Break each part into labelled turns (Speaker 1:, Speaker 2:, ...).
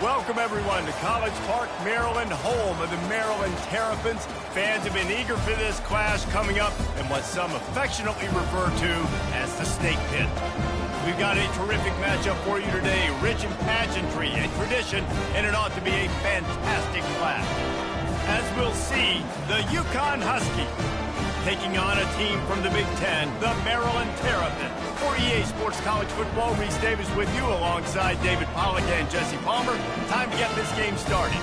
Speaker 1: Welcome, everyone, to College Park, Maryland, home of the Maryland Terrapins. Fans have been eager for this clash coming up in what some affectionately refer to as the Snake Pit. We've got a terrific matchup for you today, rich in pageantry and tradition, and it ought to be a fantastic clash. As we'll see, the UConn Huskies taking on a team from the Big Ten, the Maryland Terrapins. For EA Sports College Football, Reese Davis with you alongside David Pollack and Jesse Palmer. Time to get this game started.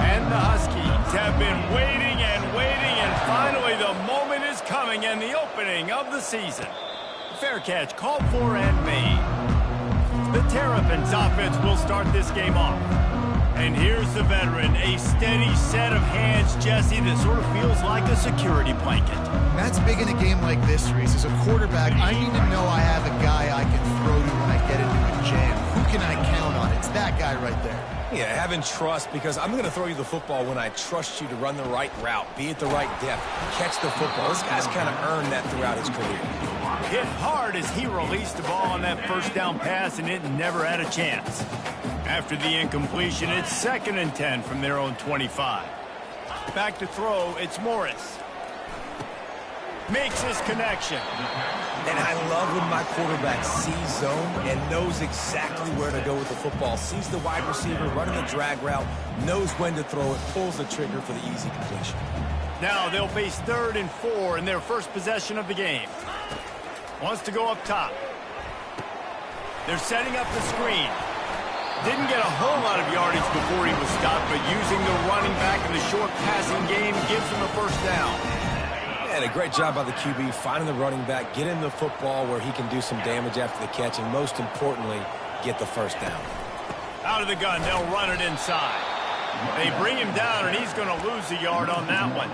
Speaker 1: And the Huskies have been waiting and finally the moment is coming and the opening of the season. Fair catch called for and made. The Terrapins offense will start this game off. And here's the veteran, a steady set of hands, Jesse, that sort of feels like a security blanket.
Speaker 2: That's big in a game like this, Reese. As a quarterback, I need to know I have a guy I can throw to when I get into a jam. Who can I count on? It's that guy right there.
Speaker 3: Yeah, having trust, because I'm going to throw you the football when I trust you to run the right route, be at the right depth, catch the football. This guy's kind of earned that throughout his career.
Speaker 1: Hit hard as he released the ball on that first down pass, and it never had a chance. After the incompletion, it's 2nd and 10 from their own 25. Back to throw, it's Morris. Makes his connection.
Speaker 3: And I love when my quarterback sees zone and knows exactly where to go with the football. Sees the wide receiver running the drag route, knows when to throw it, pulls the trigger for the easy completion.
Speaker 1: Now they'll face 3rd and 4 in their first possession of the game. Wants to go up top. They're setting up the screen. Didn't get a whole lot of yardage before he was stopped, but using the running back in the short passing game gives him a first down.
Speaker 3: And a great job by the QB finding the running back, getting the football where he can do some damage after the catch, and most importantly, get the first down.
Speaker 1: Out of the gun, they'll run it inside. They bring him down, and he's going to lose a yard on that one.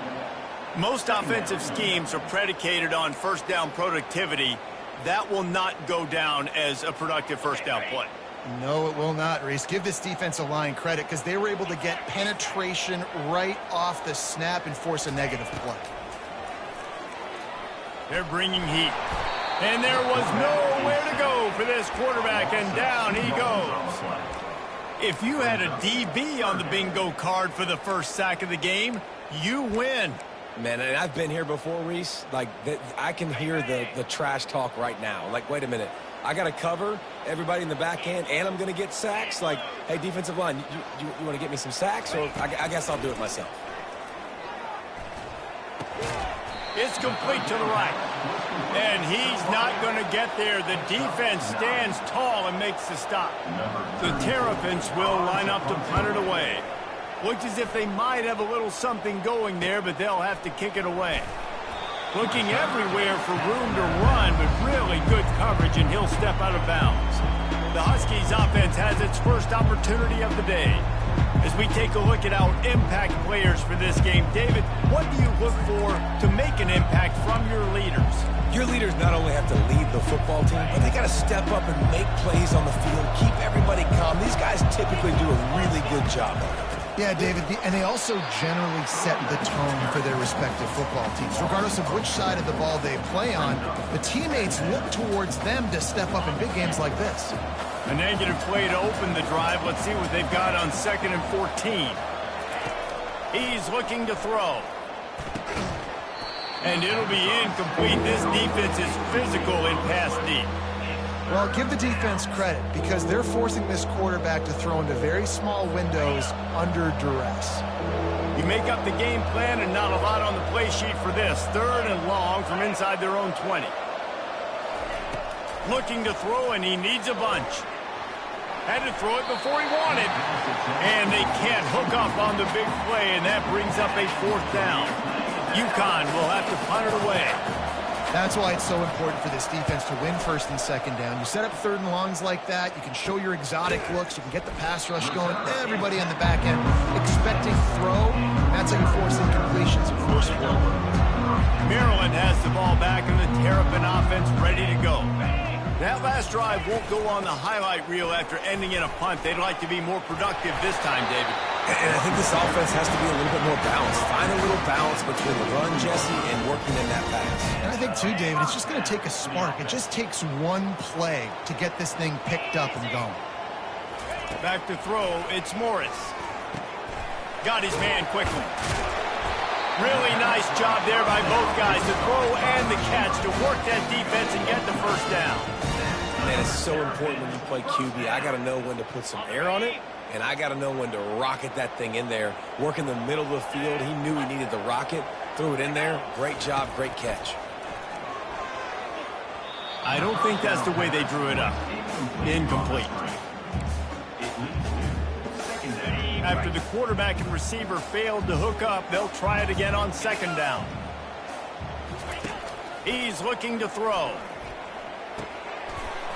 Speaker 1: Most offensive schemes are predicated on first down productivity. That will not go down as a productive first down play.
Speaker 2: No, it will not, Reese. Give this defensive line credit because they were able to get penetration right off the snap and force a negative play.
Speaker 1: They're bringing heat. And there was nowhere to go for this quarterback, and down he goes. If you had a DB on the bingo card for the first sack of the game, you win.
Speaker 3: Man, and I've been here before, Reese. Like, I can hear the trash talk right now. Like, wait a minute. I got to cover everybody in the back end, and I'm going to get sacks. Like, hey, defensive line, you want to get me some sacks? Or I guess I'll do it myself.
Speaker 1: It's complete to the right. And he's not going to get there. The defense stands tall and makes the stop. The Terrapins will line up to punt it away. Looks as if they might have a little something going there, but they'll have to kick it away. Looking everywhere for room to run, but really good coverage, and he'll step out of bounds. The Huskies offense has its first opportunity of the day. As we take a look at our impact players for this game, David, what do you look for to make an impact from your leaders?
Speaker 3: Your leaders not only have to lead the football team, but they got to step up and make plays on the field, keep everybody calm. These guys typically do a really good job of it.
Speaker 2: Yeah, David, and they also generally set the tone for their respective football teams. Regardless of which side of the ball they play on, the teammates look towards them to step up in big games like this.
Speaker 1: A negative play to open the drive. Let's see what they've got on 2nd and 14. He's looking to throw. And it'll be incomplete. This defense is physical in pass deep.
Speaker 2: Well, give the defense credit because they're forcing this quarterback to throw into very small windows under duress.
Speaker 1: You make up the game plan and not a lot on the play sheet for this. 3rd and long from inside their own 20. Looking to throw, and he needs a bunch. Had to throw it before he wanted. And they can't hook up on the big play, and that brings up a 4th down. UConn will have to punt it away.
Speaker 2: That's why it's so important for this defense to win first and second down. You set up third and longs like that, you can show your exotic looks, you can get the pass rush going, everybody on the back end expecting throw. That's how you force incompletions and force forward.
Speaker 1: Maryland has the ball back and the Terrapin offense ready to go. That last drive won't go on the highlight reel after ending in a punt. They'd like to be more productive this time, David.
Speaker 3: And I think this offense has to be a little bit more balanced. Find a little balance between the run, Jesse, and working in that pass.
Speaker 2: And I think, too, David, it's just going to take a spark. It just takes one play to get this thing picked up and going.
Speaker 1: Back to throw, it's Morris. Got his man quickly. Really nice job there by both guys, the throw and the catch, to work that defense and get the first down.
Speaker 3: Man, it's so important when you play QB. I got to know when to put some air on it, and I got to know when to rocket that thing in there. Work in the middle of the field. He knew he needed the rocket, threw it in there. Great job, great catch.
Speaker 1: I don't think that's the way they drew it up. Incomplete. After the quarterback and receiver failed to hook up, they'll try it again on second down. He's looking to throw.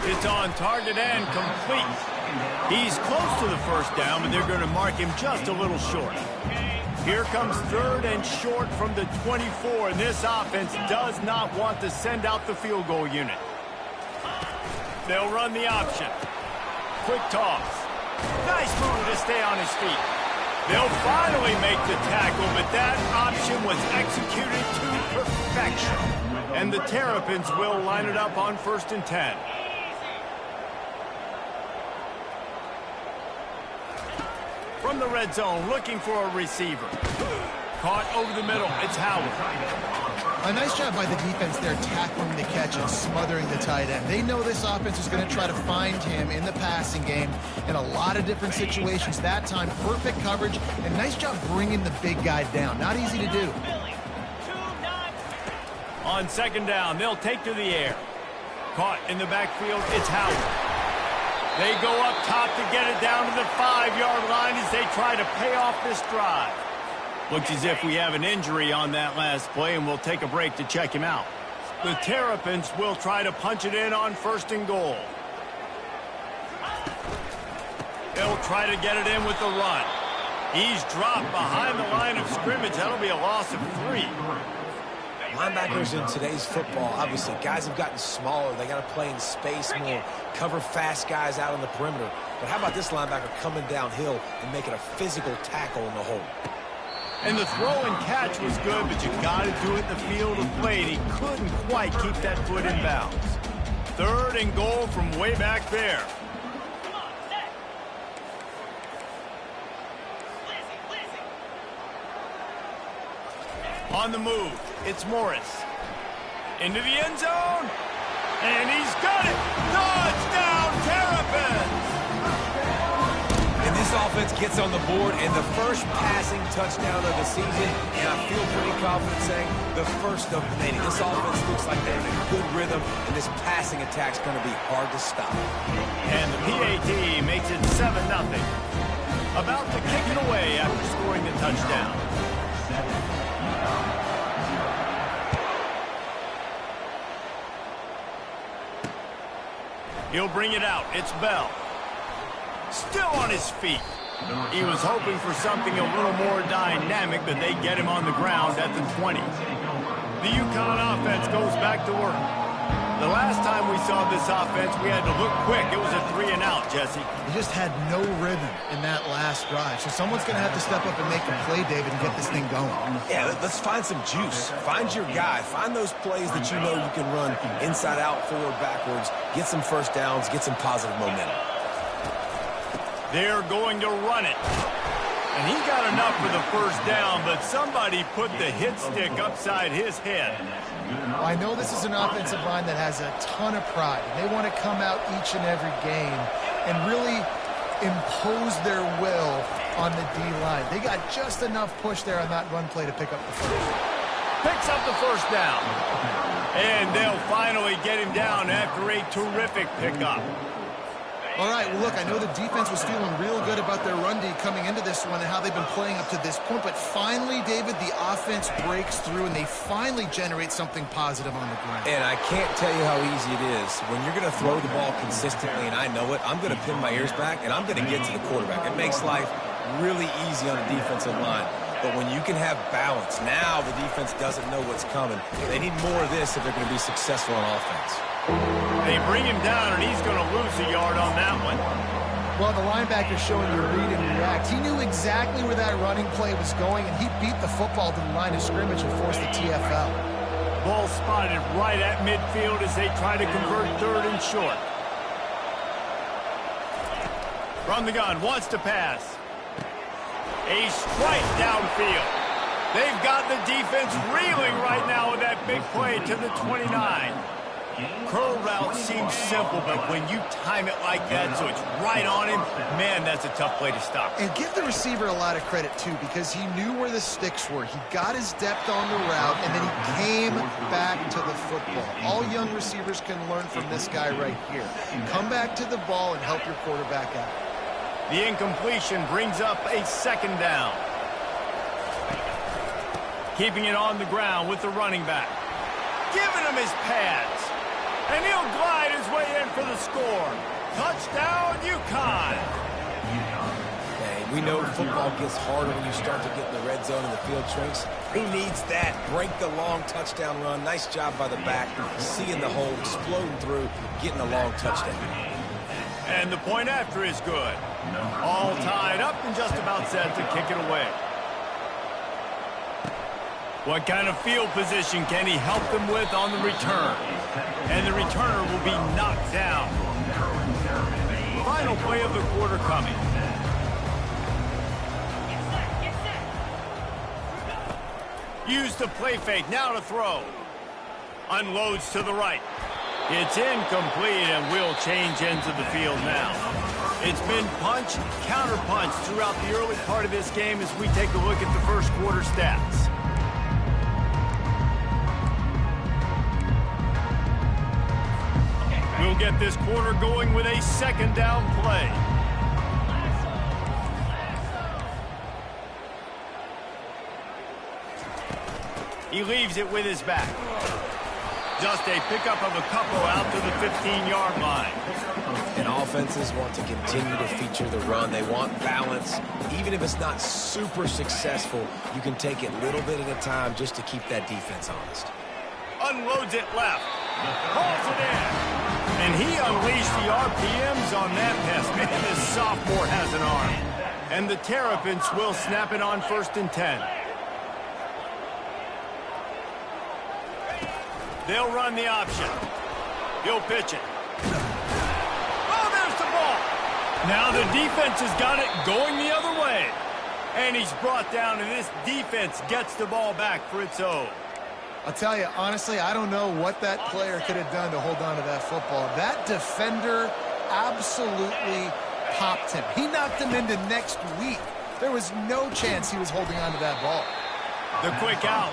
Speaker 1: It's on target and complete. He's close to the first down, but they're going to mark him just a little short. Here comes third and short from the 24, and this offense does not want to send out the field goal unit. They'll run the option. Quick toss. Nice move to stay on his feet. They'll finally make the tackle, but that option was executed to perfection. And the Terrapins will line it up on 1st and 10. From the red zone, looking for a receiver. Caught over the middle. It's Howard.
Speaker 2: A nice job by the defense there tackling the catch and smothering the tight end. They know this offense is going to try to find him in the passing game in a lot of different situations. That time, perfect coverage, and nice job bringing the big guy down. Not easy to do.
Speaker 1: On second down, they'll take to the air. Caught in the backfield, it's Howard. They go up top to get it down to the 5-yard line as they try to pay off this drive. Looks as if we have an injury on that last play, and we'll take a break to check him out. The Terrapins will try to punch it in on 1st and goal. They'll try to get it in with the run. He's dropped behind the line of scrimmage. That'll be a loss of 3.
Speaker 3: Linebackers in today's football, obviously, guys have gotten smaller. They got to play in space more, cover fast guys out on the perimeter. But how about this linebacker coming downhill and making a physical tackle in the hole?
Speaker 1: And the throw and catch was good, but you got to do it in the field of play, and he couldn't quite keep that foot in bounds. 3rd and goal from way back there. On the move, it's Morris. Into the end zone, and he's got it! Touchdown, Terrapins!
Speaker 3: And this offense gets on the board, and the first passing touchdown of the season, and I feel pretty confident saying the first of many. This offense looks like they're in a good rhythm, and this passing attack's going to be hard to stop.
Speaker 1: And the PAT makes it 7-0. About to kick it away after scoring the touchdown. He'll bring it out. It's Bell. Still on his feet. He was hoping for something a little more dynamic, but they get him on the ground at the 20. The UConn offense goes back to work. The last time we saw this offense, we had to look quick. It was a 3-and-out, Jesse.
Speaker 2: He just had no rhythm in that last drive. So someone's going to have to step up and make a play, David, and get this thing going.
Speaker 3: Yeah, let's find some juice. Find your guy. Find those plays that you know you can run inside out, forward, backwards. Get some first downs. Get some positive momentum.
Speaker 1: They're going to run it. And he got enough for the first down, but somebody put the hit stick upside his head.
Speaker 2: I know this is an offensive line that has a ton of pride. They want to come out each and every game and really impose their will on the D-line. They got just enough push there on that run play to pick up the first.
Speaker 1: Picks up the first down. And they'll finally get him down after a terrific pickup.
Speaker 2: All right, well, look, I know the defense was feeling real good about their run D coming into this one and how they've been playing up to this point, but finally, David, the offense breaks through and they finally generate something positive on the ground.
Speaker 3: And I can't tell you how easy it is. When you're going to throw the ball consistently, and I know it, I'm going to pin my ears back, and I'm going to get to the quarterback. It makes life really easy on the defensive line. But when you can have balance, now the defense doesn't know what's coming. They need more of this if they're going to be successful on offense.
Speaker 1: They bring him down, and he's going to lose a yard on that one.
Speaker 2: Well, the linebacker's showing you read and react. He knew exactly where that running play was going, and he beat the football to the line of scrimmage and forced the TFL.
Speaker 1: Ball spotted right at midfield as they try to convert third and short. From the gun, wants to pass. A strike downfield. They've got the defense reeling right now with that big play to the 29. Curl route seems simple, but when you time it like that so it's right on him, man, that's a tough play to stop.
Speaker 2: And give the receiver a lot of credit, too, because he knew where the sticks were. He got his depth on the route, and then he came back to the football. All young receivers can learn from this guy right here. Come back to the ball and help your quarterback out.
Speaker 1: The incompletion brings up a second down. Keeping it on the ground with the running back. Giving him his pads. And he'll glide his way in for the score. Touchdown, UConn.
Speaker 3: Hey, we know football gets harder when you start to get in the red zone and the field shrinks. Who needs that? Break the long touchdown run. Nice job by the back. Seeing the hole, exploding through, getting a long touchdown.
Speaker 1: And the point after is good. All tied up and just about set to kick it away. What kind of field position can he help them with on the return? And the returner will be knocked down. Final play of the quarter coming. Use the play fake, now to throw. Unloads to the right. It's incomplete, and we'll change ends of the field now. It's been punch, counter punch throughout the early part of this game as we take a look at the first quarter stats. We'll get this quarter going with a second down play. He leaves it with his back. Just a pickup of a couple out to the 15-yard line.
Speaker 3: And offenses want to continue to feature the run. They want balance. Even if it's not super successful, you can take it little bit at a time just to keep that defense honest.
Speaker 1: Unloads it left. Pulls it in. And he unleashed the RPMs on that pass. Man, this sophomore has an arm. And the Terrapins will snap it on 1st and 10. They'll run the option. He'll pitch it. Oh, there's the ball. Now the defense has got it going the other way. And he's brought down, and this defense gets the ball back for its own.
Speaker 2: I'll tell you, honestly, I don't know what that player could have done to hold on to that football. That defender absolutely popped him. He knocked him into next week. There was no chance he was holding on to that ball.
Speaker 1: The quick out.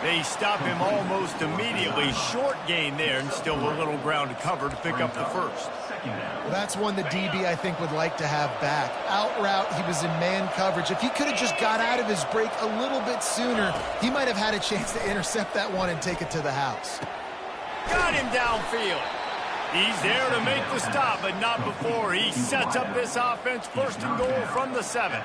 Speaker 1: They stop him almost immediately. Short gain there, and still a little ground to cover to pick up the first.
Speaker 2: Well, that's one the DB, I think, would like to have back. Out route, he was in man coverage. If he could have just got out of his break a little bit sooner, he might have had a chance to intercept that one and take it to the house.
Speaker 1: Got him downfield. He's there to make the stop, but not before. He sets up this offense 1st and goal from the 7.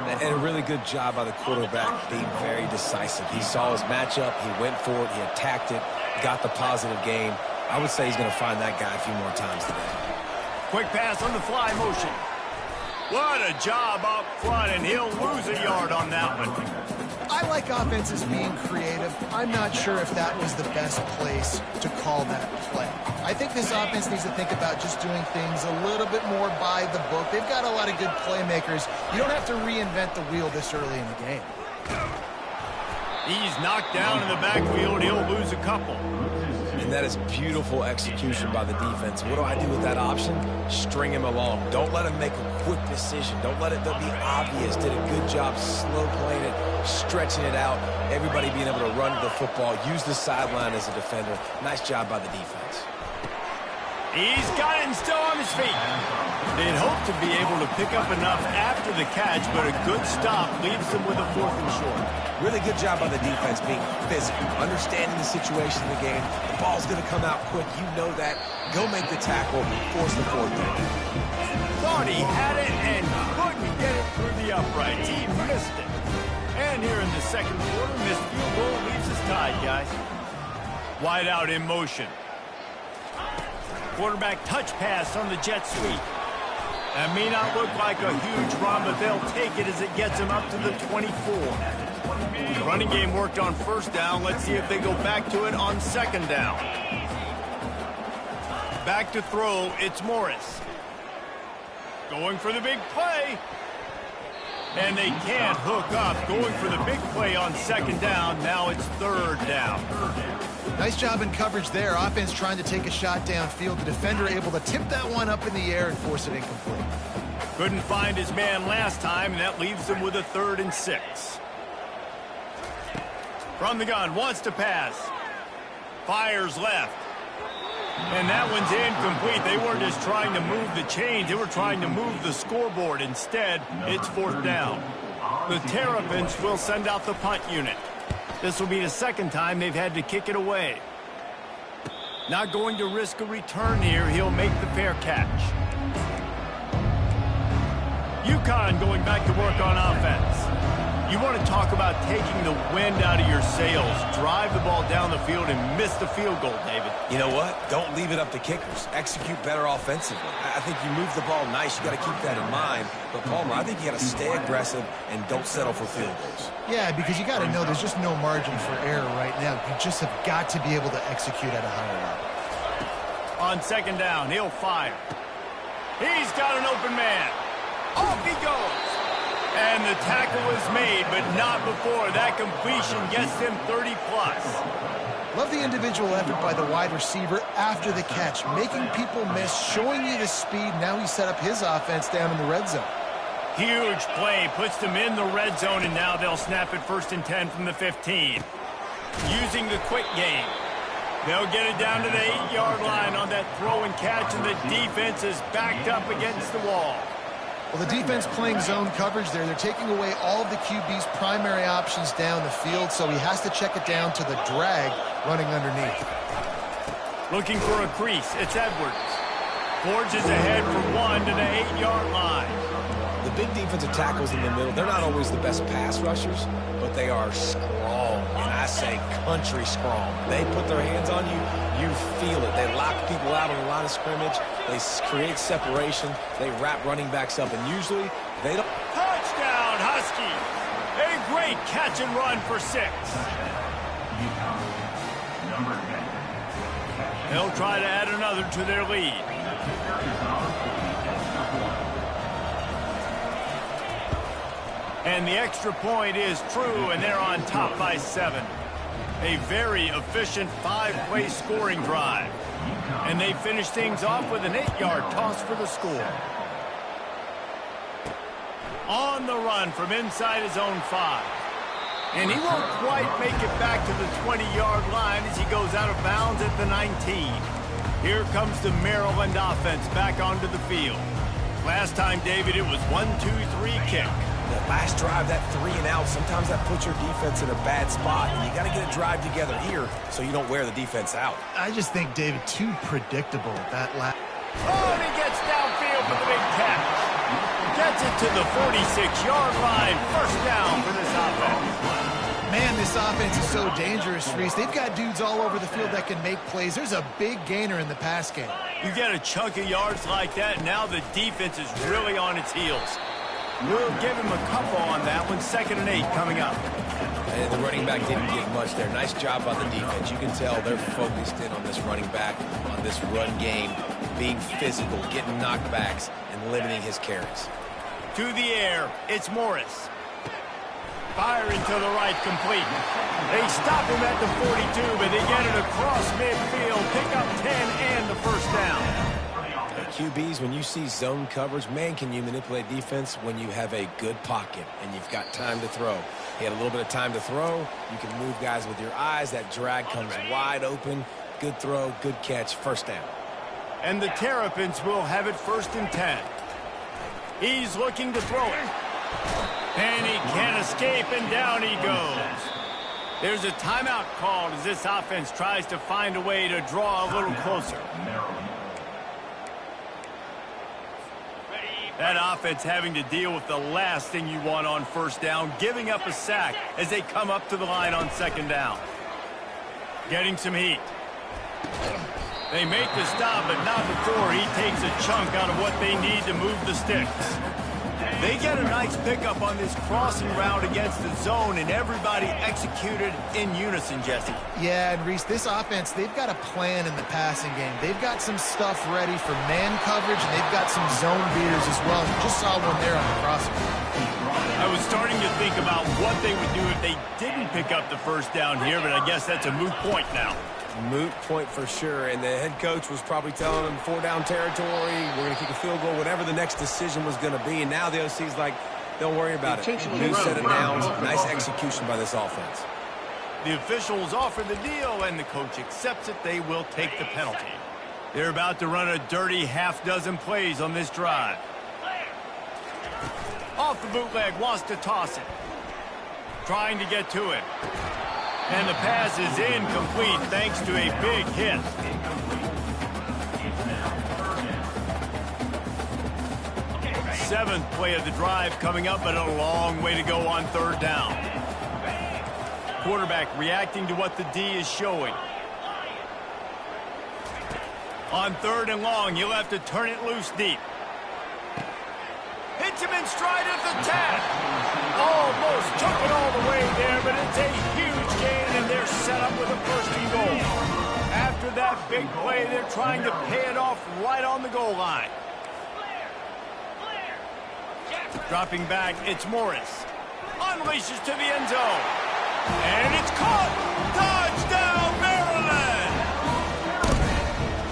Speaker 3: And a really good job by the quarterback being very decisive. He saw his matchup, he went for it, he attacked it, got the positive gain. I would say he's going to find that guy a few more times today.
Speaker 1: Quick pass on the fly motion. What a job up front, and he'll lose a yard on that one.
Speaker 2: I like offenses being creative. I'm not sure if that was the best place to call that play. I think this offense needs to think about just doing things a little bit more by the book. They've got a lot of good playmakers. You don't have to reinvent the wheel this early in the game.
Speaker 1: He's knocked down in the backfield. He'll lose a couple.
Speaker 3: And that is beautiful execution by the defense. What do I do with that option? String him along. Don't let him make a quick decision. Don't let it be obvious. Did a good job slow playing it, stretching it out. Everybody being able to run to the football, use the sideline as a defender. Nice job by the defense.
Speaker 1: He's got it and still on his feet. They'd hoped to be able to pick up enough after the catch, but a good stop leaves them with a 4th and short.
Speaker 3: Really good job by the defense being physical, understanding the situation in the game. The ball's going to come out quick. You know that. Go make the tackle, force the 4th down.
Speaker 1: Thought he had it and couldn't get it through the uprights. He missed it. And here in the second quarter, missed field goal leaves us tied, guys. Wide out in motion. Quarterback touch pass on the jet sweep. That may not look like a huge run, but they'll take it as it gets them up to the 24. The running game worked on 1st down. Let's see if they go back to it on 2nd down. Back to throw, it's Morris. Going for the big play. And they can't hook up. Going for the big play on 2nd down. Now it's 3rd down.
Speaker 2: Nice job in coverage there. Offense trying to take a shot downfield. The defender able to tip that one up in the air and force it incomplete.
Speaker 1: Couldn't find his man last time, and that leaves them with a 3rd and 6. From the gun, wants to pass. Fires left. And that one's incomplete. They weren't just trying to move the chains. They were trying to move the scoreboard. Instead, it's 4th down. The Terrapins will send out the punt unit. This will be the 2nd time they've had to kick it away. Not going to risk a return here. He'll make the fair catch. UConn going back to work on offense. You want to talk about taking the wind out of your sails. Drive the ball down the field and miss the field goal, David.
Speaker 3: You know what? Don't leave it up to kickers. Execute better offensively. I think you move the ball nice. You got to keep that in mind. But, Palmer, I think you got to stay aggressive and don't settle for field goals.
Speaker 2: Yeah, because you got to know there's just no margin for error right now. You just have got to be able to execute at a higher level.
Speaker 1: On 2nd down, he'll fire. He's got an open man. Off he goes. And the tackle is made, but not before. That completion gets them 30-plus.
Speaker 2: Love the individual effort by the wide receiver after the catch, making people miss, showing you the speed. Now he set up his offense down in the red zone.
Speaker 1: Huge play, puts them in the red zone, and now they'll snap it 1st and 10 from the 15. Using the quick game. They'll get it down to the 8-yard line on that throw and catch, and the defense is backed up against the wall.
Speaker 2: Well, the defense playing zone coverage there. They're taking away all of the QB's primary options down the field, so he has to check it down to the drag running underneath.
Speaker 1: Looking for a crease. It's Edwards. Forges ahead for 1 to the 8-yard line.
Speaker 3: The big defensive tackles in the middle, they're not always the best pass rushers, but they are strong, and I say country strong. They put their hands on you, you feel it. They lock people out on the line of scrimmage. They create separation. They wrap running backs up, and usually they don't.
Speaker 1: Touchdown, Huskies. A great catch and run for 6. They'll try to add another to their lead. And the extra point is true, and they're on top by 7. A very efficient 5-play scoring drive. And they finish things off with an 8-yard toss for the score. On the run from inside his own 5. And he won't quite make it back to the 20-yard line as he goes out of bounds at the 19. Here comes the Maryland offense back onto the field. Last time, David, it was 1-2-3 kick.
Speaker 3: The last drive, that 3 and out, sometimes that puts your defense in a bad spot, and you got to get a drive together here so you don't wear the defense out.
Speaker 2: I just think, David, too predictable that last.
Speaker 1: Oh, and he gets downfield for the big catch. Gets it to the 46-yard line. 1st down for this offense.
Speaker 2: Man, this offense is so dangerous, Reese. They've got dudes all over the field that can make plays. There's a big gainer in the pass game.
Speaker 1: You get a chunk of yards like that, and now the defense is really on its heels. We'll give him a couple on that one. 2nd and 8 coming up.
Speaker 3: And the running back didn't get much there. Nice job by the defense. You can tell they're focused in on this running back, on this run game, being physical, getting knockbacks, and limiting his carries.
Speaker 1: To the air, it's Morris. Firing to the right, complete. They stop him at the 42, but they get it across midfield. Pick up 10 and the 1st down.
Speaker 3: QBs, when you see zone coverage, man, can you manipulate defense when you have a good pocket and you've got time to throw. He had a little bit of time to throw. You can move guys with your eyes. That drag comes wide open. Good throw, good catch, 1st down.
Speaker 1: And the Terrapins will have it 1st and 10. He's looking to throw it. And he can't escape, and down he goes. There's a timeout called as this offense tries to find a way to draw a little closer. That offense having to deal with the last thing you want on 1st down, giving up a sack as they come up to the line on 2nd down. Getting some heat. They make the stop, but not before he takes a chunk out of what they need to move the sticks. They get a nice pickup on this crossing route against the zone, and everybody executed in unison, Jesse.
Speaker 2: Yeah, and Reese, this offense, they've got a plan in the passing game. They've got some stuff ready for man coverage, and they've got some zone beaters as well. You just saw one there on the crossing.
Speaker 1: I was starting to think about what they would do if they didn't pick up the 1st down here, but I guess that's a moot point now.
Speaker 3: Moot point for sure, and the head coach was probably telling them 4-down territory, we're going to kick a field goal, whatever the next decision was going to be, and now the OC's like, don't worry about it. New set of downs, nice execution by this offense.
Speaker 1: The officials offer the deal, and the coach accepts it. They will take the penalty. They're about to run a dirty half-dozen plays on this drive. Off the bootleg, wants to toss it. Trying to get to it. And the pass is incomplete thanks to a big hit. Seventh play of the drive coming up, but a long way to go on 3rd down. Quarterback reacting to what the D is showing. On 3rd and long, he'll have to turn it loose deep. Hits him in stride at the 10. Almost took it all the way there, but it's a huge gain, and they're set up with a 1st and goal. After that big play, they're trying to pay it off right on the goal line. Dropping back, it's Morris. Unleashes to the end zone. And it's caught! Touchdown, Maryland!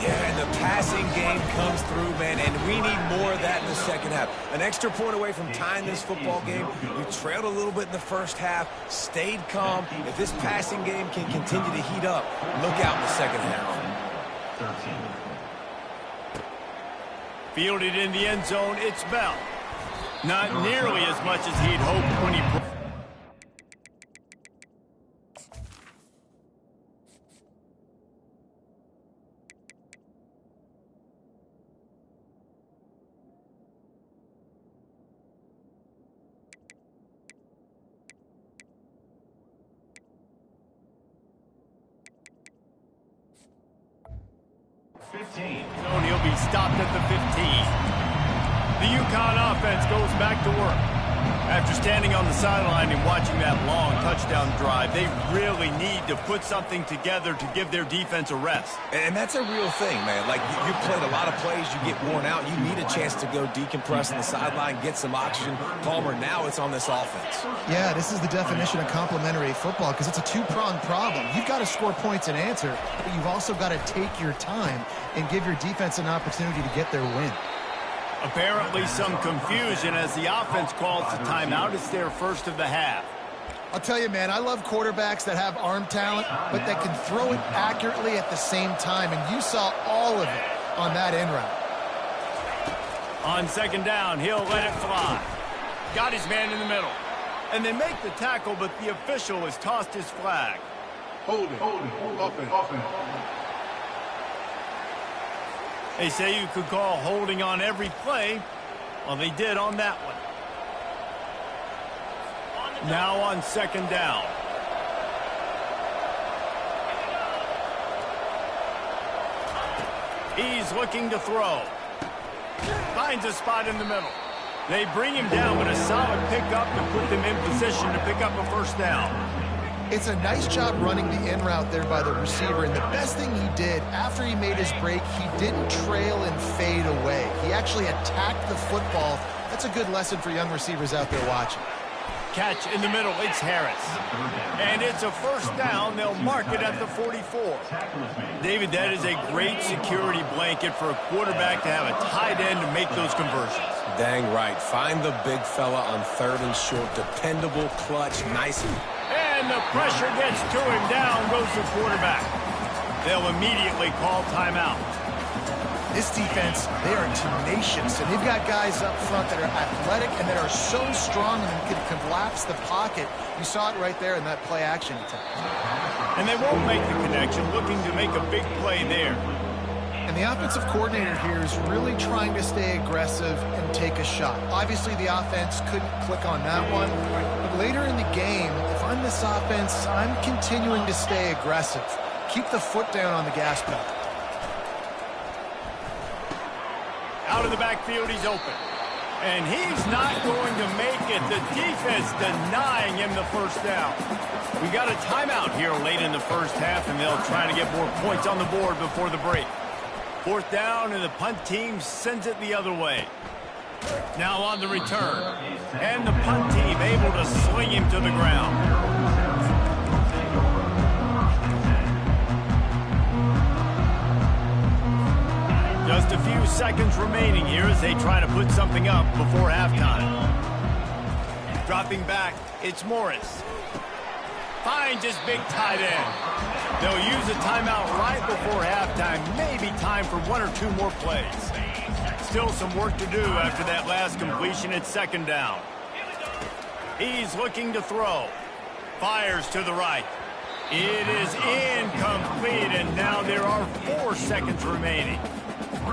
Speaker 3: Yeah, and the passing game comes through, man, and we need more of that in the 2nd half. An extra point away from tying this football game. You trailed a little bit in the 1st half, stayed calm. If this passing game can continue to heat up, look out in the 2nd half.
Speaker 1: Fielded in the end zone, it's Bell. Not nearly as much as he'd hoped when he... 15. He'll be stopped at the 15. The UConn offense goes back to work. After standing on the sideline and watching that long touchdown drive, they really need to put something together to give their defense a rest.
Speaker 3: And that's a real thing, man. Like, you played a lot of plays, you get worn out, you need a chance to go decompress on the sideline, get some oxygen. Palmer, now it's on this offense.
Speaker 2: Yeah, this is the definition of complementary football because it's a two-pronged problem. You've got to score points and answer, but you've also got to take your time and give your defense an opportunity to get their win.
Speaker 1: Apparently some confusion as the offense calls the timeout. It's their 1st of the half.
Speaker 2: I'll tell you, man, I love quarterbacks that have arm talent, but that can throw it accurately at the same time, and you saw all of it on that in route.
Speaker 1: On 2nd down, he'll let it fly. Got his man in the middle. And they make the tackle, but the official has tossed his flag.
Speaker 4: Hold it. Offense.
Speaker 1: They say you could call holding on every play. Well, they did on that one. Now on 2nd down. He's looking to throw. Finds a spot in the middle. They bring him down, but a solid pickup to put them in position to pick up a 1st down.
Speaker 2: It's a nice job running the in route there by the receiver, and the best thing he did after he made his break, he didn't trail and fade away. He actually attacked the football. That's a good lesson for young receivers out there watching.
Speaker 1: Catch in the middle, it's Harris. And it's a 1st down. They'll mark it at the 44. David, that is a great security blanket for a quarterback to have a tight end to make those conversions.
Speaker 3: Dang right. Find the big fella on 3rd and short. Dependable, clutch, nice.
Speaker 1: And the pressure gets to him. Down goes the quarterback. They'll immediately call timeout.
Speaker 2: This defense, they are tenacious, and they've got guys up front that are athletic and that are so strong and can collapse the pocket. You saw it right there in that play-action attempt.
Speaker 1: And they won't make the connection, looking to make a big play there.
Speaker 2: And the offensive coordinator here is really trying to stay aggressive and take a shot. Obviously, the offense couldn't click on that one. But later in the game, if I'm this offense, I'm continuing to stay aggressive. Keep the foot down on the gas pedal.
Speaker 1: Out of the backfield, he's open. And he's not going to make it. The defense denying him the first down. We got a timeout here late in the first half, and they'll try to get more points on the board before the break. Fourth down, and the punt team sends it the other way. Now on the return. And the punt team able to sling him to the ground. Just a few seconds remaining here as they try to put something up before halftime. Dropping back, it's Morris. Finds his big tight end. They'll use a timeout right before halftime. Maybe time for one or two more plays. Still some work to do after that last completion at second down. He's looking to throw. Fires to the right. It is incomplete, and now there are 4 seconds remaining.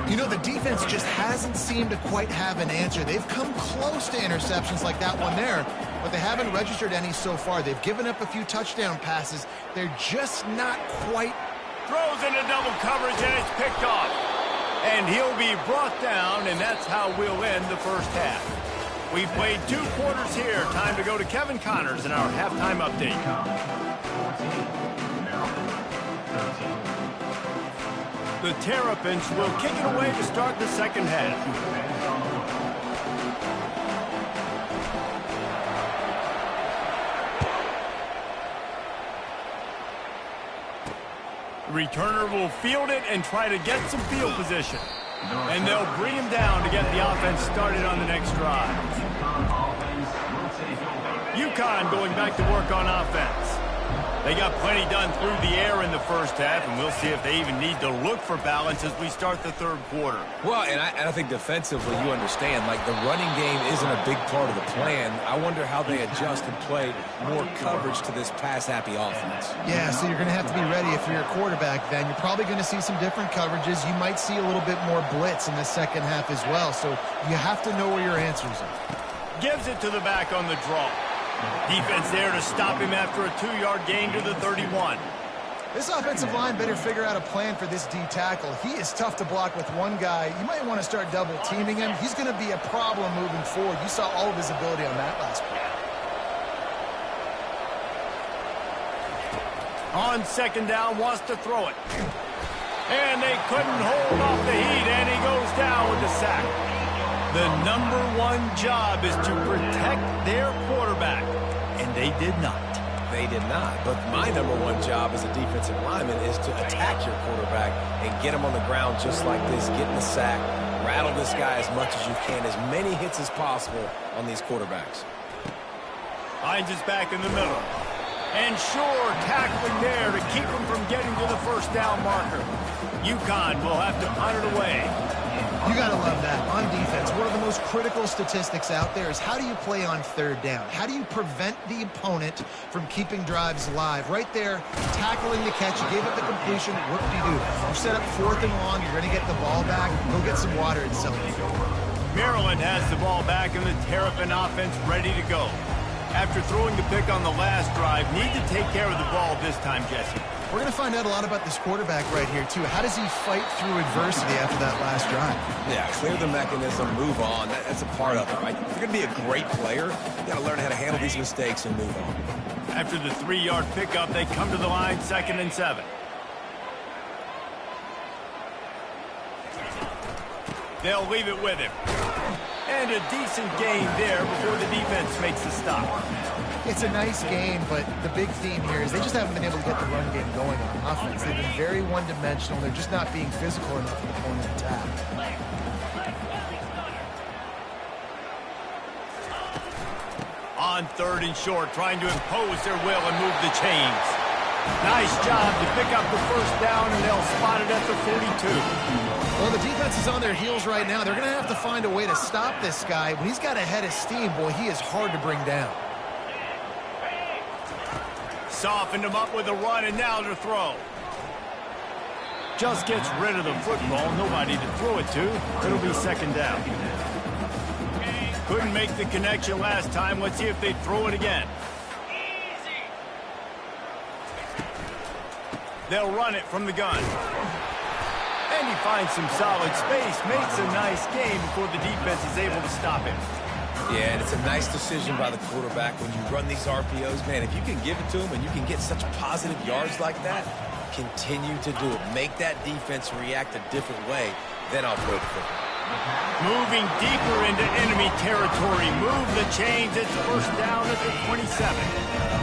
Speaker 2: You know, the defense just hasn't seemed to quite have an answer. They've come close to interceptions like that one there, but they haven't registered any so far. They've given up a few touchdown passes. They're just not quite.
Speaker 1: Throws into double coverage, and it's picked off. And he'll be brought down, and that's how we'll end the first half. We played 2 quarters here. Time to go to Kevin Connors in our halftime update. The Terrapins will kick it away to start the second half. The returner will field it and try to get some field position. And they'll bring him down to get the offense started on the next drive. UConn going back to work on offense. They got plenty done through the air in the first half, and we'll see if they even need to look for balance as we start the third quarter.
Speaker 3: Well, and I think defensively, you understand, like the running game isn't a big part of the plan. I wonder how they adjust and play more coverage to this pass-happy offense.
Speaker 2: Yeah, so you're going to have to be ready if you're a quarterback then. You're probably going to see some different coverages. You might see a little bit more blitz in the second half as well, so you have to know where your answers are.
Speaker 1: Gives it to the back on the draw. Defense there to stop him after a 2-yard gain to the 31.
Speaker 2: This offensive line better figure out a plan for this D tackle. He is tough to block with one guy. You might want to start double teaming him. He's going to be a problem moving forward. You saw all of his ability on that last play.
Speaker 1: On second down, wants to throw it. And they couldn't hold off the heat, and he goes down with the sack. The number 1 job is to protect their quarterback, and they did not.
Speaker 3: They did not, but my number 1 job as a defensive lineman is to attack your quarterback and get him on the ground just like this, get in the sack, rattle this guy as much as you can, as many hits as possible on these quarterbacks.
Speaker 1: Finds his back in the middle. And sure, tackling there to keep him from getting to the first down marker. UConn will have to punt it away.
Speaker 2: You got to love that. On defense, one of the most critical statistics out there is how do you play on third down? How do you prevent the opponent from keeping drives alive? Right there, tackling the catch. You gave up the completion. What do? You set up 4th and long. You're going to get the ball back. Go get some water and celebrate.
Speaker 1: Maryland has the ball back and the Terrapin offense ready to go. After throwing the pick on the last drive, need to take care of the ball this time, Jesse.
Speaker 2: We're going to find out a lot about this quarterback right here, too. How does he fight through adversity after that last drive?
Speaker 3: Yeah, clear the mechanism, move on. That's a part of it, right? If you're going to be a great player, you got to learn how to handle these mistakes and move on.
Speaker 1: After the 3-yard pickup, they come to the line, 2nd and 7. They'll leave it with him. And a decent gain there before the defense makes the stop.
Speaker 2: It's a nice game, but the big theme here is they just haven't been able to get the run game going on offense. They've been very one-dimensional. They're just not being physical enough for the opponent attack.
Speaker 1: On 3rd and short, trying to impose their will and move the chains. Nice job to pick up the first down, and they'll spot it at the 42.
Speaker 2: Well, the defense is on their heels right now. They're going to have to find a way to stop this guy. When he's got a head of steam, boy, he is hard to bring down.
Speaker 1: Softened him up with a run, and now to throw. Just gets rid of the football. Nobody to throw it to. It'll be second down. Couldn't make the connection last time. Let's see if they throw it again. They'll run it from the gun. And he finds some solid space. Makes a nice game before the defense is able to stop him.
Speaker 3: Yeah, and it's a nice decision by the quarterback when you run these RPOs. Man, if you can give it to him and you can get such positive yards like that, continue to do it. Make that defense react a different way, then I'll throw the football.
Speaker 1: Moving deeper into enemy territory. Move the chains. It's first down at the 27.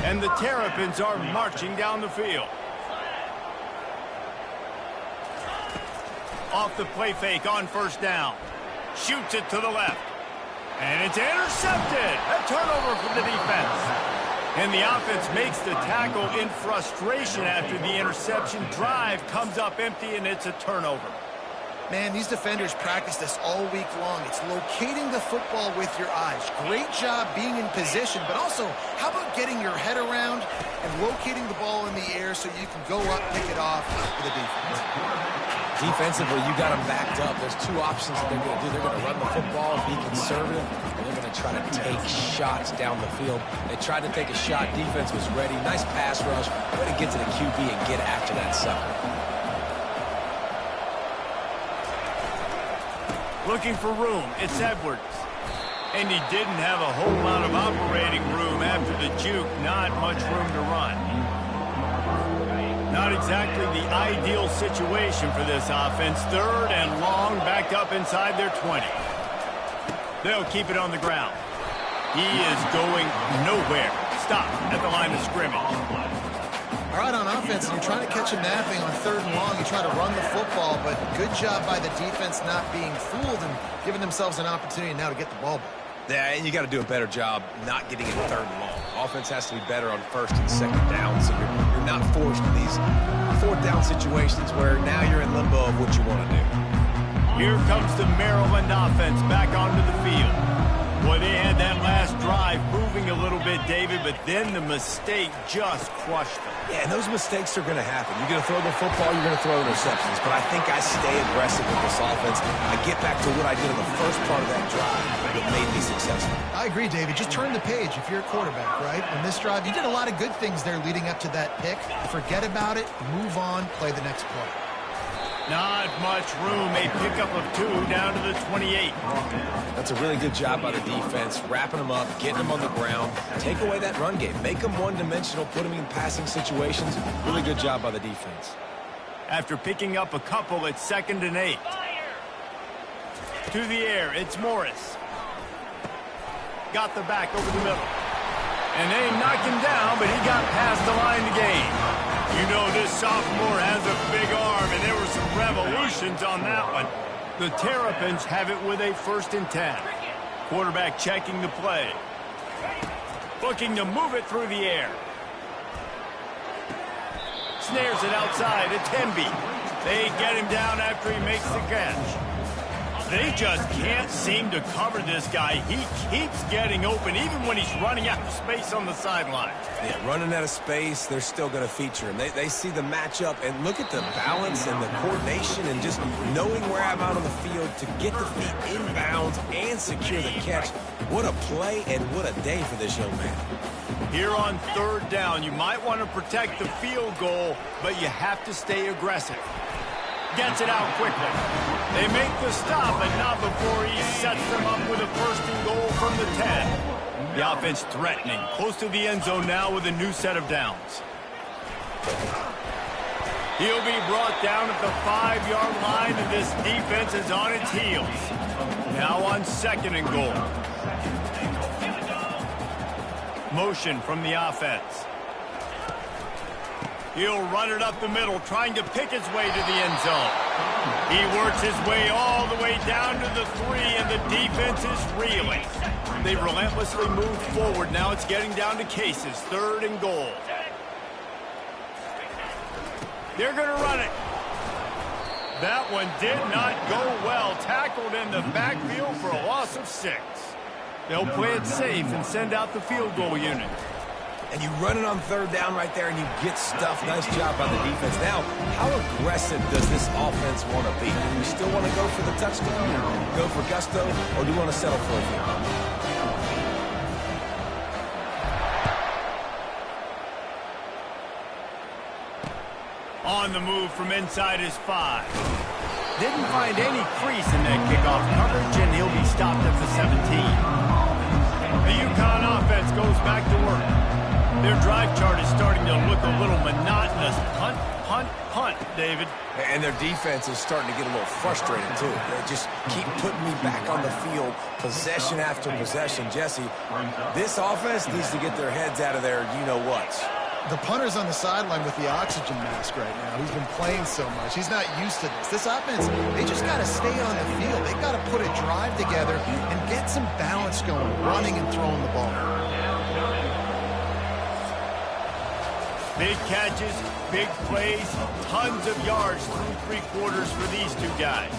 Speaker 1: And the Terrapins are marching down the field. Off the play fake on first down. Shoots it to the left. And it's intercepted. A turnover for the defense. And the offense makes the tackle in frustration after the interception. Drive comes up empty, and it's a turnover.
Speaker 2: Man, these defenders practice this all week long. It's locating the football with your eyes. Great job being in position, but also, how about getting your head around and locating the ball in the air so you can go up, pick it off for the defense.
Speaker 3: Defensively, you got them backed up. There's two options that they're going to do. They're going to run the football, be conservative, and they're going to try to take shots down the field. They tried to take a shot. Defense was ready. Nice pass rush. Way to get to the QB and get after that sucker.
Speaker 1: Looking for room. It's Edwards. And he didn't have a whole lot of operating room after the juke. Not much room to run. Not exactly the ideal situation for this offense. Third and long, backed up inside their 20. They'll keep it on the ground. He is going nowhere. Stop at the line of scrimmage.
Speaker 2: All right, on offense, you're trying to catch him napping on third and long. You try to run the football, but good job by the defense not being fooled and giving themselves an opportunity now to get the ball back.
Speaker 3: Yeah, and you got to do a better job not getting it third and long. Offense has to be better on first and second down, so you're not forced to these fourth down situations where now you're in limbo of what you want to do.
Speaker 1: Here comes the Maryland offense back onto the field. Boy, they had that last drive moving a little bit, David, but then the mistake just crushed them.
Speaker 3: Yeah, and those mistakes are going to happen. You're going to throw the football, you're going to throw interceptions. But I think I stay aggressive with this offense. I get back to what I did in the first part of that drive that made me successful.
Speaker 2: I agree, David. Just turn the page if you're a quarterback, right? On this drive, you did a lot of good things there leading up to that pick. Forget about it, move on, play the next play.
Speaker 1: Not much room. A pickup of 2 down to the 28.
Speaker 3: That's a really good job by the defense, wrapping them up, getting them on the ground. Take away that run game. Make them one-dimensional, put them in passing situations. Really good job by the defense.
Speaker 1: After picking up a couple, it's 2nd and 8. To the air, it's Morris. Got the back over the middle. And they knock him down, but he got past the line to gain. You know this sophomore has a big arm, and there were some revolutions on that one. The Terrapins have it with a 1st and 10. Quarterback checking the play. Looking to move it through the air. Snares it outside at Temby. They get him down after he makes the catch. They just can't seem to cover this guy. He keeps getting open, even when he's running out of space on the sideline.
Speaker 3: Yeah, running out of space, they're still going to feature him. They see the matchup, and look at the balance and the coordination and just knowing where I'm out on the field to get the feet inbounds and secure the catch. What a play and what a day for this young man.
Speaker 1: Here on 3rd down, you might want to protect the field goal, but you have to stay aggressive. Gets it out quickly. They make the stop, but not before he sets them up with a 1st and goal from the 10. The offense threatening, close to the end zone now with a new set of downs. He'll be brought down at the 5-yard line, and this defense is on its heels. Now on 2nd and goal. Motion from the offense. He'll run it up the middle, trying to pick his way to the end zone. He works his way all the way down to the 3, and the defense is reeling. They relentlessly move forward. Now it's getting down to cases. 3rd and goal. They're going to run it. That one did not go well. Tackled in the backfield for a loss of 6. They'll play it safe and send out the field goal unit.
Speaker 3: And you run it on 3rd down right there, and you get stuffed. Nice job by the defense. Now, how aggressive does this offense want to be? Do we still want to go for the touchdown, or go for gusto, or do we want to settle for a field?
Speaker 1: On the move from inside his 5. Didn't find any crease in that kickoff coverage, and he'll be stopped at the 17. The UConn offense goes back to work. Their drive chart is starting to look a little monotonous. Punt, punt, punt, David.
Speaker 3: And their defense is starting to get a little frustrated, too. They just keep putting me back on the field, possession after possession. Jesse, this offense needs to get their heads out of their you-know-whats.
Speaker 2: The punter's on the sideline with the oxygen mask right now. He's been playing so much. He's not used to this. This offense, they just got to stay on the field. They've got to put a drive together and get some balance going, running and throwing the ball.
Speaker 1: Big catches, big plays, tons of yards through 3 quarters for these two guys.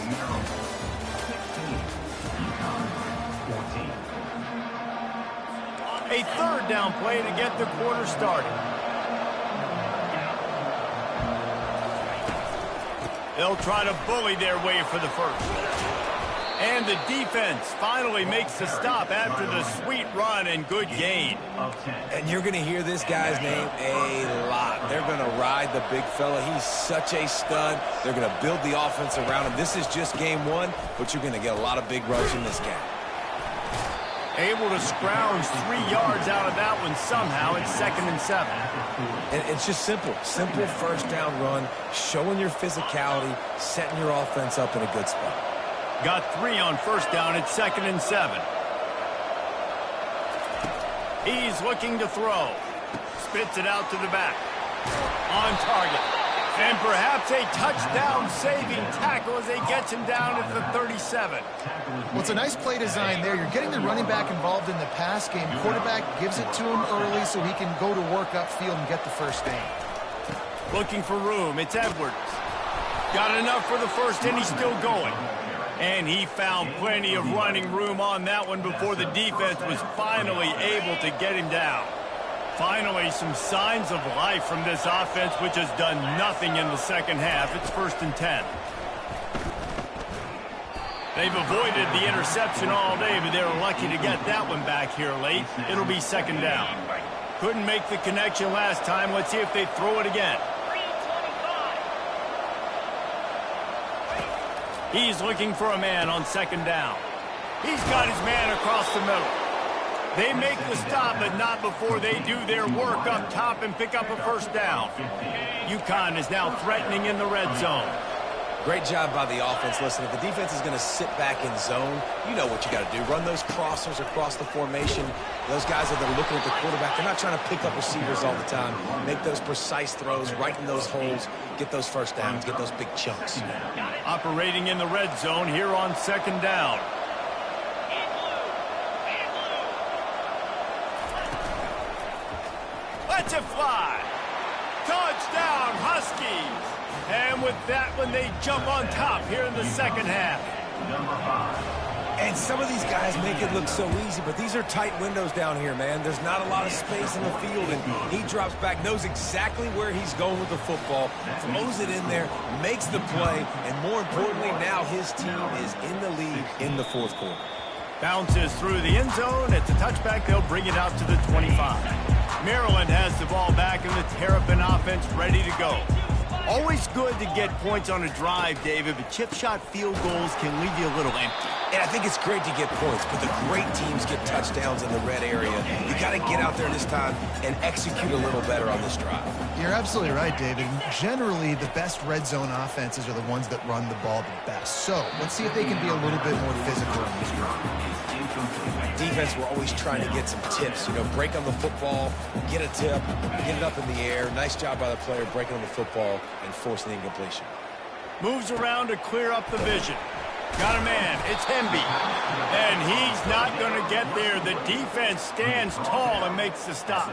Speaker 1: A 3rd down play to get the quarter started. They'll try to bully their way for the 1st. And the defense finally makes the stop after the sweet run and good gain.
Speaker 3: And you're going to hear this guy's name a lot. They're going to ride the big fella. He's such a stud. They're going to build the offense around him. This is just game 1, but you're going to get a lot of big runs in this game.
Speaker 1: Able to scrounge 3 yards out of that one somehow. It's 2nd and 7.
Speaker 3: And it's just simple. Simple 1st down run, showing your physicality, setting your offense up in a good spot.
Speaker 1: Got 3 on 1st down. It's 2nd and 7. He's looking to throw. Spits it out to the back. On target. And perhaps a touchdown-saving tackle as he gets him down at the 37.
Speaker 2: Well, it's a nice play design there. You're getting the running back involved in the pass game. Quarterback gives it to him early so he can go to work upfield and get the 1st down.
Speaker 1: Looking for room. It's Edwards. Got enough for the 1st, and he's still going. And he found plenty of running room on that one before the defense was finally able to get him down. Finally, some signs of life from this offense, which has done nothing in the 2nd half. It's 1st and 10. They've avoided the interception all day, but they were lucky to get that one back here late. It'll be 2nd down. Couldn't make the connection last time. Let's see if they throw it again. He's looking for a man on 2nd down. He's got his man across the middle. They make the stop, but not before they do their work up top and pick up a 1st down. UConn is now threatening in the red zone.
Speaker 3: Great job by the offense. Listen, if the defense is going to sit back in zone, you know what you got to do. Run those crossers across the formation. Those guys that are looking at the quarterback, they're not trying to pick up receivers all the time. Make those precise throws right in those holes. Get those 1st downs. Get those big chunks.
Speaker 1: Operating in the red zone here on 2nd down. Let's it fly. Touchdown, Huskies. And with that one, they jump on top here in the 2nd half.
Speaker 3: And some of these guys make it look so easy, but these are tight windows down here, man. There's not a lot of space in the field, and he drops back, knows exactly where he's going with the football, throws it in there, makes the play, and more importantly, now his team is in the lead in the 4th quarter.
Speaker 1: Bounces through the end zone. It's a touchback. They'll bring it out to the 25. Maryland has the ball back, and the Terrapin offense ready to go. Always good to get points on a drive, David, but chip shot field goals can leave you a little empty.
Speaker 3: And I think it's great to get points, but the great teams get touchdowns in the red area. You got to get out there this time and execute a little better on this drive.
Speaker 2: You're absolutely right, David. Generally, the best red zone offenses are the ones that run the ball the best. So let's see if they can be a little bit more physical on this drive.
Speaker 3: Defense, we're always trying to get some tips. You know, break on the football, get a tip, get it up in the air. Nice job by the player breaking on the football and forcing the incompletion.
Speaker 1: Moves around to clear up the vision. Got a man. It's Hemby. And he's not going to get there. The defense stands tall and makes the stop.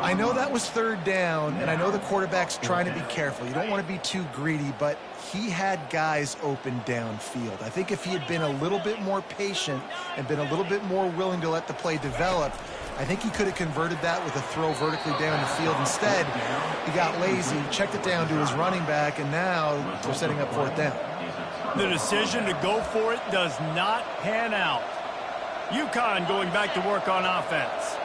Speaker 2: I know that was third down, and I know the quarterback's trying to be careful. You don't want to be too greedy, but he had guys open downfield. I think if he had been a little bit more patient and been a little bit more willing to let the play develop, I think he could have converted that with a throw vertically down the field. Instead, he got lazy, checked it down to his running back, and now we're setting up fourth down.
Speaker 1: The decision to go for it does not pan out. UConn going back to work on offense.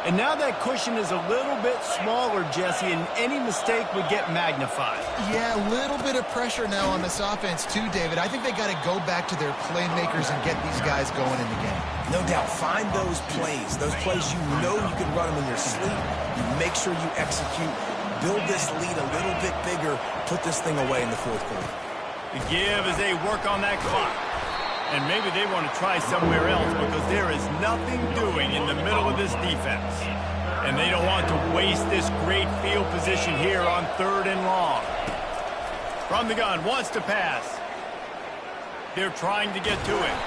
Speaker 1: And now that cushion is a little bit smaller, Jesse, and any mistake would get magnified.
Speaker 2: Yeah, a little bit of pressure now on this offense too, David. I think they got to go back to their playmakers and get these guys going in the game.
Speaker 3: No doubt. Find those plays you know you can run them in your sleep. You make sure you execute. Build this lead a little bit bigger. Put this thing away in the fourth quarter.
Speaker 1: The give as they work on that clock. And maybe they want to try somewhere else because there is nothing doing in the middle of this defense. And they don't want to waste this great field position here on 3rd and long. From the gun, wants to pass. They're trying to get to it.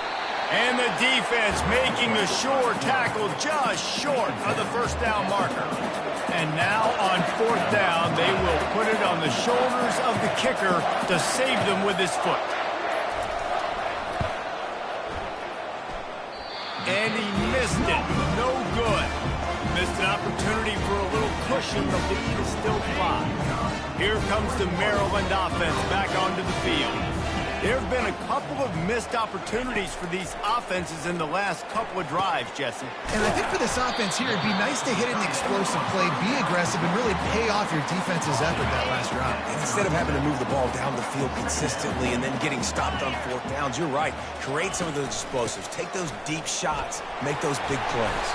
Speaker 1: And the defense making the sure tackle just short of the first down marker. And now on 4th down, they will put it on the shoulders of the kicker to save them with his foot. And he missed it. No good. Missed an opportunity for a little cushion. The lead is still 5. Here comes the Maryland offense back onto the field. There have been a couple of missed opportunities for these offenses in the last couple of drives, Jesse.
Speaker 2: And I think for this offense here, it'd be nice to hit an explosive play, be aggressive, and really pay off your defense's effort that last drive.
Speaker 3: And instead of having to move the ball down the field consistently and then getting stopped on 4th downs, you're right. Create some of those explosives. Take those deep shots. Make those big plays.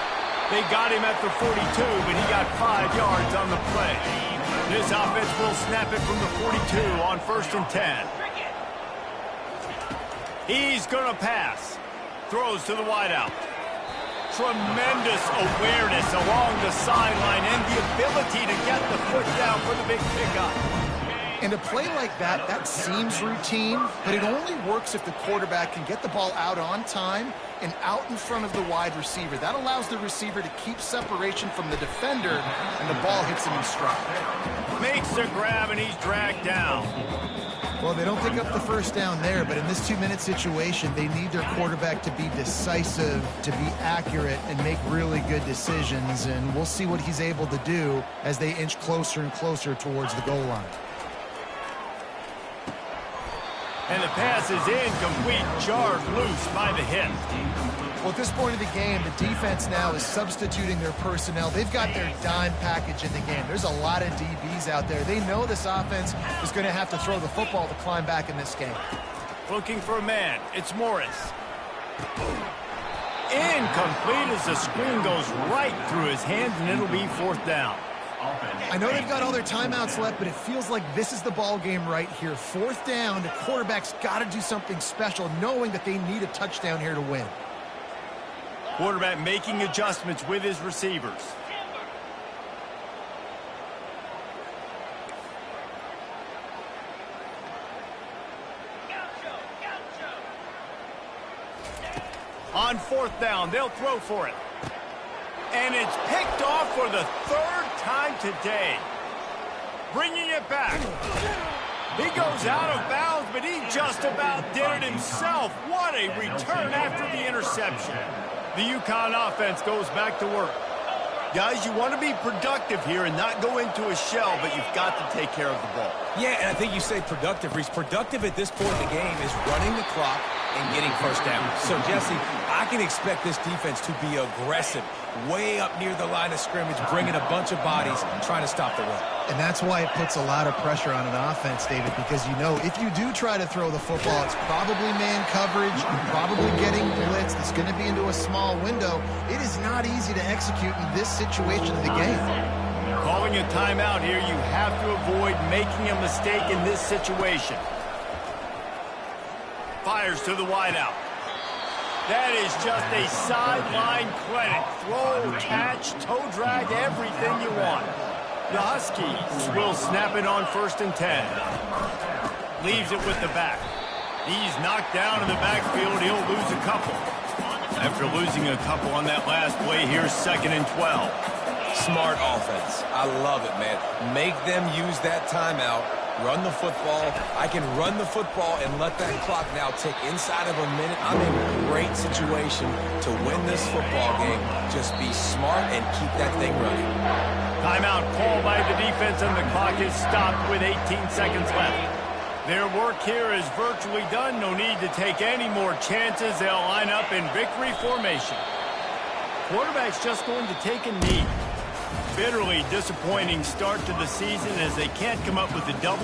Speaker 1: They got him at the 42, but he got 5 yards on the play. This offense will snap it from the 42 on 1st and 10. He's going to pass. Throws to the wideout. Tremendous awareness along the sideline and the ability to get the foot down for the big pickup.
Speaker 2: And a play like that, that seems routine, but it only works if the quarterback can get the ball out on time and out in front of the wide receiver. That allows the receiver to keep separation from the defender, and the ball hits him in stride.
Speaker 1: Makes the grab, and he's dragged down.
Speaker 2: Well, they don't pick up the first down there, but in this 2-minute situation, they need their quarterback to be decisive, to be accurate, and make really good decisions. And we'll see what he's able to do as they inch closer and closer towards the goal line.
Speaker 1: And the pass is incomplete, jarred loose by the hit.
Speaker 2: Well, at this point of the game, the defense now is substituting their personnel. They've got their dime package in the game. There's a lot of DBs out there. They know this offense is going to have to throw the football to climb back in this game.
Speaker 1: Looking for a man. It's Morris. Incomplete as the screen goes right through his hands, and it'll be 4th down.
Speaker 2: I know they've got all their timeouts left, but it feels like this is the ball game right here. 4th down, the quarterback's got to do something special, knowing that they need a touchdown here to win.
Speaker 1: Quarterback making adjustments with his receivers. On 4th down, they'll throw for it. And it's picked off for the 3rd time today. Bringing it back. He goes out of bounds, but he just about did it himself. What a return after the interception. The UConn offense goes back to work. Guys, you want to be productive here and not go into a shell, but you've got to take care of the ball.
Speaker 3: Yeah, and I think you say productive, Reese. Productive at this point in the game is running the clock and getting first down. So, Jesse, I can expect this defense to be aggressive, way up near the line of scrimmage, bringing a bunch of bodies, trying to stop the run.
Speaker 2: And that's why it puts a lot of pressure on an offense, David, because you know if you do try to throw the football, it's probably man coverage, probably getting blitzed, it's going to be into a small window. It is not easy to execute in this situation of the game.
Speaker 1: Calling a timeout here, you have to avoid making a mistake in this situation. Fires to the wideout. That is just a sideline credit. Throw, catch, toe drag, everything you want. The Huskies will snap it on 1st and 10. Leaves it with the back. He's knocked down in the backfield. He'll lose a couple. After losing a couple on that last play, here's 2nd and 12.
Speaker 3: Smart offense. I love it, man. Make them use that timeout. Run the football. I can run the football and let that clock now tick inside of a minute. I'm in a great situation to win this football game. Just be smart and keep that thing running.
Speaker 1: Timeout called by the defense, and the clock is stopped with 18 seconds left. Their work here is virtually done. No need to take any more chances. They'll line up in victory formation. Quarterback's just going to take a knee. Bitterly disappointing start to the season as they can't come up with the W.